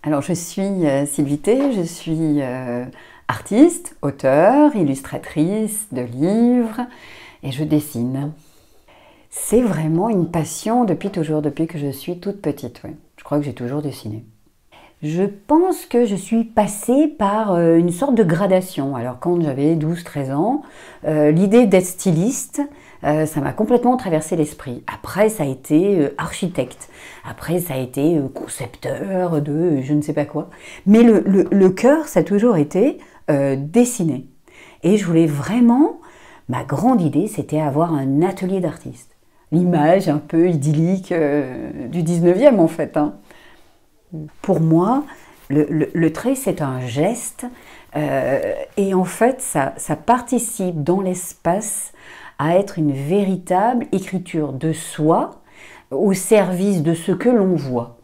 Alors, je suis Sylvie T, je suis artiste, auteure, illustratrice de livres et je dessine. C'est vraiment une passion depuis toujours, depuis que je suis toute petite. Oui. Je crois que j'ai toujours dessiné. Je pense que je suis passée par une sorte de gradation. Alors quand j'avais 12-13 ans, l'idée d'être styliste, ça m'a complètement traversé l'esprit. Après, ça a été architecte. Après, ça a été concepteur de je ne sais pas quoi. Mais le cœur, ça a toujours été dessiner. Et je voulais vraiment, ma grande idée, c'était avoir un atelier d'artiste. L'image un peu idyllique du 19e en fait. Hein. Pour moi, le trait, c'est un geste et en fait, ça participe dans l'espace à être une véritable écriture de soi au service de ce que l'on voit.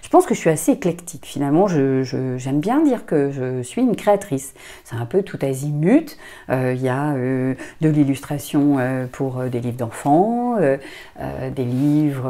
Je pense que je suis assez éclectique finalement, j'aime bien dire que je suis une créatrice. C'est un peu tout azimut, il y a de l'illustration pour des livres d'enfants, des livres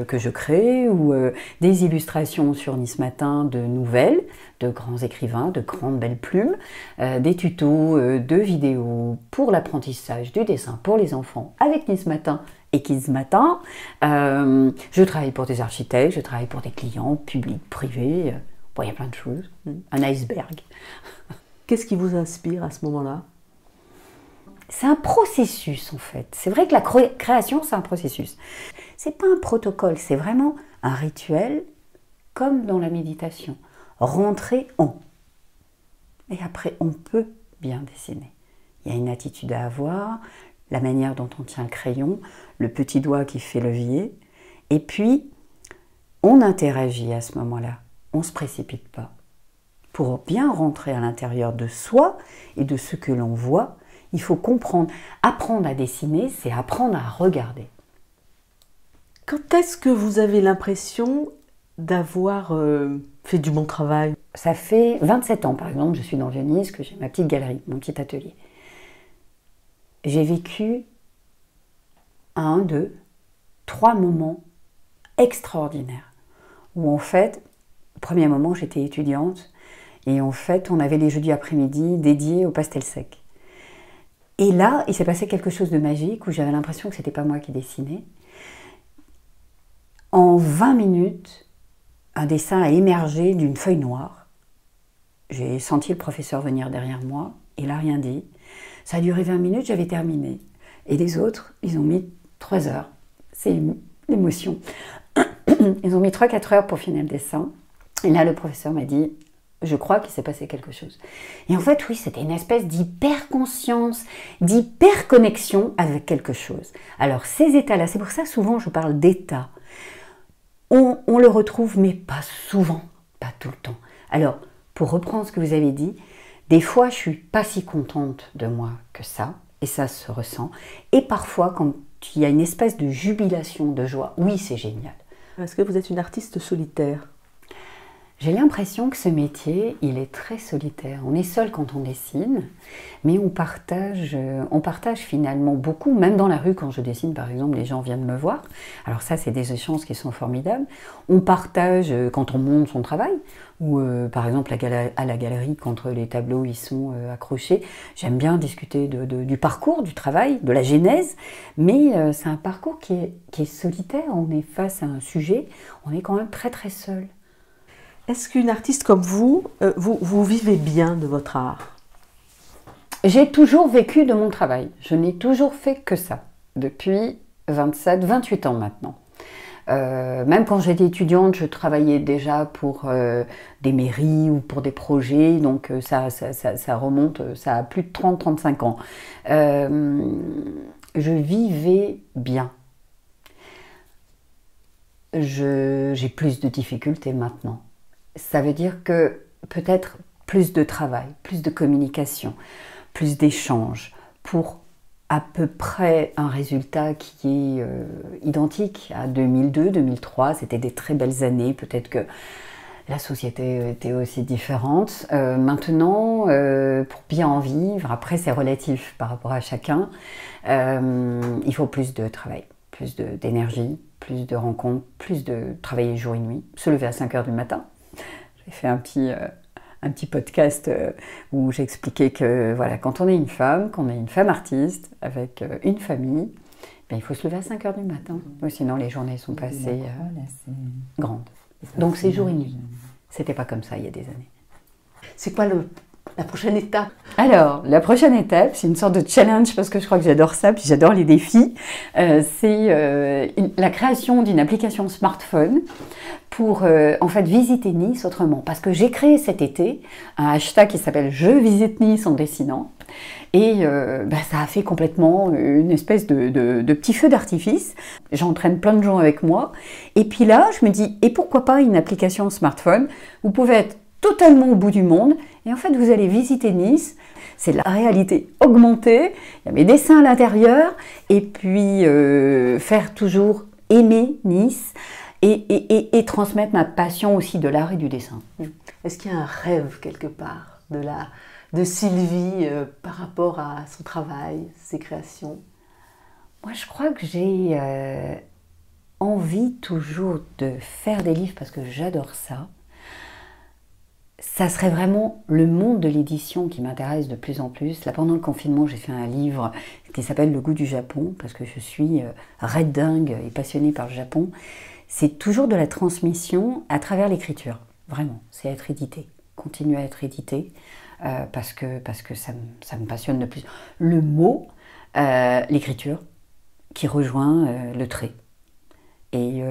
que je crée ou des illustrations sur Nice Matin de nouvelles, de grands écrivains, de grandes belles plumes, des tutos, de vidéos pour l'apprentissage du dessin pour les enfants avec Nice Matin et Kids Matin. Je travaille pour des architectes, je travaille pour des clients, publics, privés. Bon, il y a plein de choses. Un iceberg. Qu'est-ce qui vous inspire à ce moment-là? C'est un processus en fait. C'est vrai que la création, c'est un processus. C'est pas un protocole, c'est vraiment un rituel comme dans la méditation. Rentrer en. Et après, on peut bien dessiner. Il y a une attitude à avoir, la manière dont on tient le crayon, le petit doigt qui fait levier. Et puis, on interagit à ce moment-là. On ne se précipite pas. Pour bien rentrer à l'intérieur de soi et de ce que l'on voit, il faut comprendre. Apprendre à dessiner, c'est apprendre à regarder. Quand est-ce que vous avez l'impression d'avoir fait du bon travail? Ça fait 27 ans, par exemple, je suis dans Venise, que j'ai ma petite galerie, mon petit atelier. J'ai vécu 1, 2, 3 moments extraordinaires. Où en fait, au premier moment, j'étais étudiante et en fait, on avait les jeudis après-midi dédiés au pastel sec. Et là, il s'est passé quelque chose de magique où j'avais l'impression que c'était pas moi qui dessinais. En 20 minutes, un dessin a émergé d'une feuille noire. J'ai senti le professeur venir derrière moi, il n'a rien dit. Ça a duré 20 minutes, j'avais terminé. Et les autres, ils ont mis 3 heures. C'est l'émotion. Ils ont mis 3-4 heures pour finir le dessin. Et là, le professeur m'a dit, je crois qu'il s'est passé quelque chose. Et en fait, oui, c'était une espèce d'hyper-conscience, d'hyper-connexion avec quelque chose. Alors, ces états-là, c'est pour ça souvent je parle d'état. On le retrouve, mais pas souvent, pas tout le temps. Alors, pour reprendre ce que vous avez dit, des fois, je ne suis pas si contente de moi que ça, et ça se ressent. Et parfois, quand il y a une espèce de jubilation, de joie, oui, c'est génial. Est-ce que vous êtes une artiste solitaire? J'ai l'impression que ce métier, il est très solitaire. On est seul quand on dessine, mais on partage finalement beaucoup, même dans la rue quand je dessine, par exemple, les gens viennent me voir. Alors ça, c'est des échanges qui sont formidables. On partage quand on monte son travail, ou par exemple à la galerie, quand les tableaux y sont accrochés. J'aime bien discuter du parcours, du travail, de la genèse, mais c'est un parcours qui est solitaire. On est face à un sujet, on est quand même très très seul. Est-ce qu'une artiste comme vous, vous vivez bien de votre art? J'ai toujours vécu de mon travail. Je n'ai toujours fait que ça, depuis 27-28 ans maintenant. Même quand j'étais étudiante, je travaillais déjà pour des mairies ou pour des projets, donc ça remonte, ça a plus de 30-35 ans. Je vivais bien. J'ai plus de difficultés maintenant. Ça veut dire que peut-être plus de travail, plus de communication, plus d'échanges pour à peu près un résultat qui est identique à 2002-2003. C'était des très belles années, peut-être que la société était aussi différente. Maintenant, pour bien en vivre, après c'est relatif par rapport à chacun, il faut plus de travail. plus d'énergie, plus de rencontres, plus de travailler jour et nuit, se lever à 5 heures du matin. J'ai fait un petit podcast où j'expliquais que voilà, quand on est une femme, qu'on est une femme artiste avec une famille, ben, il faut se lever à 5 heures du matin. Sinon les journées sont passées grandes. Donc c'est jour et nuit. C'était pas comme ça il y a des années. C'est quoi la prochaine étape? Alors, la prochaine étape, c'est une sorte de challenge parce que je crois que j'adore ça, puis j'adore les défis. C'est la création d'une application smartphone pour en fait visiter Nice autrement. Parce que j'ai créé cet été un hashtag qui s'appelle Je visite Nice en dessinant. Et ça a fait complètement une espèce de petit feu d'artifice. J'entraîne plein de gens avec moi. Et puis là, je me dis, et pourquoi pas une application smartphone? Vous pouvez être totalement au bout du monde. Et en fait, vous allez visiter Nice. C'est la réalité augmentée. Il y a mes dessins à l'intérieur. Et puis, faire toujours aimer Nice. Et transmettre ma passion aussi de l'art et du dessin. Est-ce qu'il y a un rêve quelque part de Sylvie par rapport à son travail, ses créations? Moi, je crois que j'ai envie toujours de faire des livres parce que j'adore ça. Ça serait vraiment le monde de l'édition qui m'intéresse de plus en plus. Là, pendant le confinement, j'ai fait un livre qui s'appelle Le goût du Japon parce que je suis raide dingue et passionnée par le Japon. C'est toujours de la transmission à travers l'écriture. Vraiment, c'est être édité. Continuer à être édité parce que ça me passionne de plus. Le mot, l'écriture, qui rejoint le trait. Et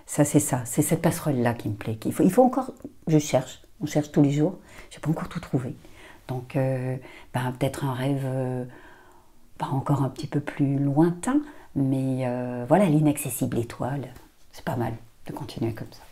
c'est cette passerelle-là qui me plaît. Il faut encore, on cherche tous les jours, je n'ai pas encore tout trouvé. Donc peut-être un rêve encore un petit peu plus lointain, mais voilà, l'inaccessible étoile, c'est pas mal de continuer comme ça.